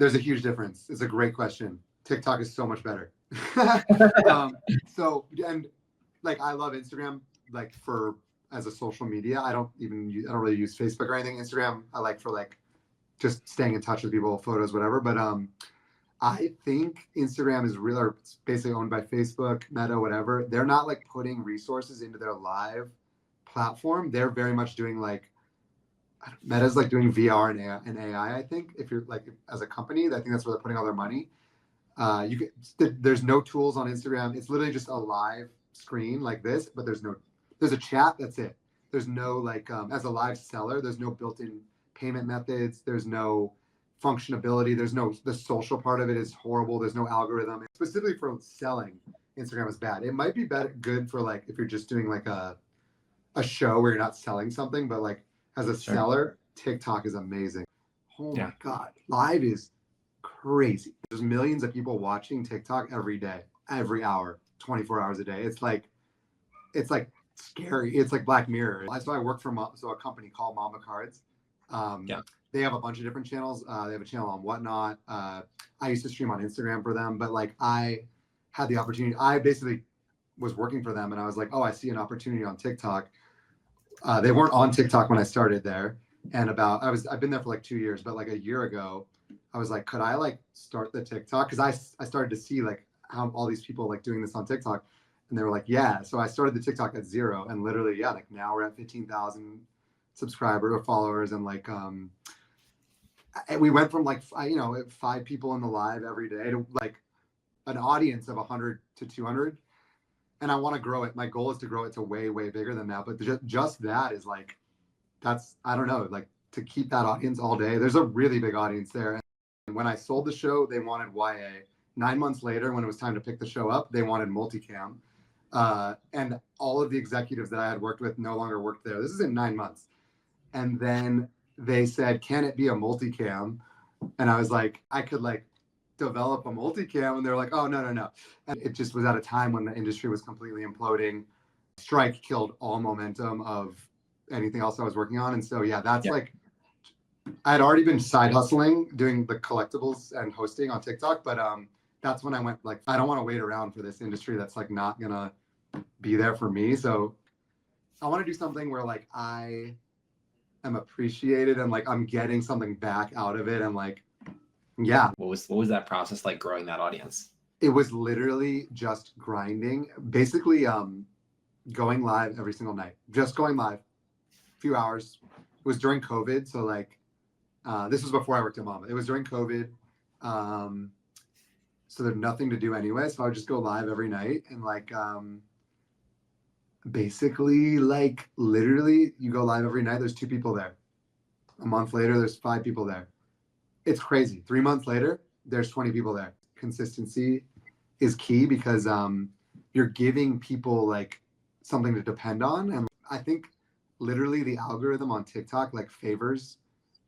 There's a huge difference. It's a great question. TikTok is so much better. So, and like, I love Instagram, like for, as a social media. I don't really use Facebook or anything. Instagram, I like for like just staying in touch with people, photos, whatever. But, I think Instagram is really, or it's basically owned by Facebook, Meta, whatever. They're not like putting resources into their live platform. They're very much doing like, Meta's like doing VR and AI. I think if you're like, as a company, I think that's where they're putting all their money. There's no tools on Instagram. It's literally just a live screen like this, but there's a chat. That's it. There's no like, as a live seller, there's no built-in payment methods. There's no functionality. The social part of it is horrible. There's no algorithm. Specifically for selling, Instagram is bad. It might be good for like, if you're just doing like a show where you're not selling something, but like as a seller, TikTok is amazing. Oh my God. Live is crazy. There's millions of people watching TikTok every day, every hour, 24 hours a day. It's like scary. It's like Black Mirror. So I work for a company called Mama Cards. They have a bunch of different channels. They have a channel on Whatnot. I used to stream on Instagram for them, but like I had the opportunity. I basically was working for them, and I was like, oh, I see an opportunity on TikTok. They weren't on TikTok when I started there, and I've been there for like 2 years, but like a year ago, I was like, could I like start the TikTok? Because I started to see like how all these people like doing this on TikTok, and they were like, yeah. So I started the TikTok at 0, and literally, like now we're at 15,000 subscriber or followers, and like we went from like 5 people in the live every day to like an audience of 100 to 200. And I want to grow it. My goal is to grow it to way, way bigger than that. But just that is like, I don't know, like to keep that audience all day. There's a really big audience there. And when I sold the show, they wanted YA. 9 months later, when it was time to pick the show up, they wanted multicam. And all of the executives that I had worked with no longer worked there. This is in 9 months. And then they said, can it be a multicam? And I was like, I could like develop a multicam, and they're like, oh, no. And it just was at a time when the industry was completely imploding. Strike killed all momentum of anything else I was working on. And so like, I had already been side hustling doing the collectibles and hosting on TikTok, but that's when I went like, I don't want to wait around for this industry that's like not gonna be there for me. So I want to do something where like I am appreciated and like I'm getting something back out of it, and like, yeah. What was that process like, growing that audience? It was literally just grinding, basically going live every single night, just going live, a few hours. It was during COVID. So like, this was before I worked at Mama. It was during COVID. So there's nothing to do anyway. So I would just go live every night, and like, basically like literally you go live every night. There's 2 people there. A month later, there's 5 people there. It's crazy. 3 months later, there's 20 people there. Consistency is key, because you're giving people like something to depend on. And I think literally the algorithm on TikTok like favors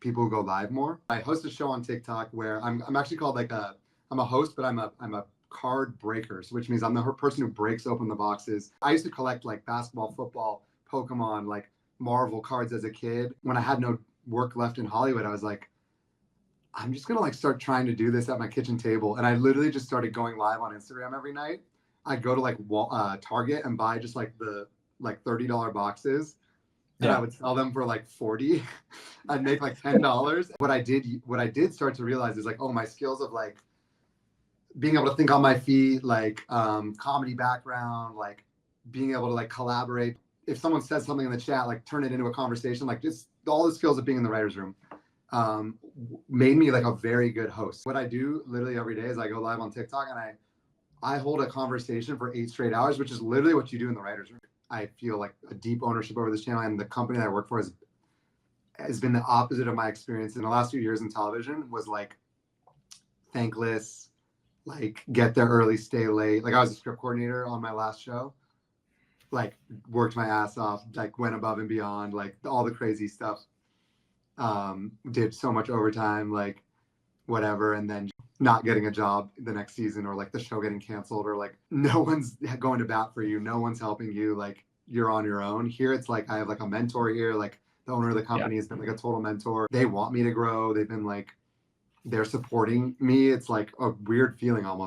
people who go live more. I host a show on TikTok where I'm actually called like I'm a host, but I'm a card breaker, which means I'm the person who breaks open the boxes. I used to collect like basketball, football, Pokemon, like Marvel cards as a kid. When I had no work left in Hollywood, I was like, I'm just gonna like start trying to do this at my kitchen table. And I literally just started going live on Instagram every night. I'd go to like Target and buy just like the like $30 boxes, and I would sell them for like 40. I'd make like $10. What I did start to realize is like, oh, my skills of like being able to think on my feet, like comedy background, like being able to like collaborate. If someone says something in the chat, like turn it into a conversation, like just all the skills of being in the writer's room. Made me like a very good host. What I do literally every day is I go live on TikTok, and I hold a conversation for 8 straight hours, which is literally what you do in the writer's room. I feel like a deep ownership over this channel, and the company that I work for has been the opposite of my experience in the last few years in television. Was like thankless, like get there early, stay late. Like I was a script coordinator on my last show, like worked my ass off, like went above and beyond, like all the crazy stuff. Did so much overtime, like whatever, and then not getting a job the next season, or like the show getting canceled, or like no one's going to bat for you, no one's helping you, like you're on your own. Here it's like I have like a mentor here, like the owner of the company has been like a total mentor. They want me to grow. They've been like they're supporting me. It's like a weird feeling almost.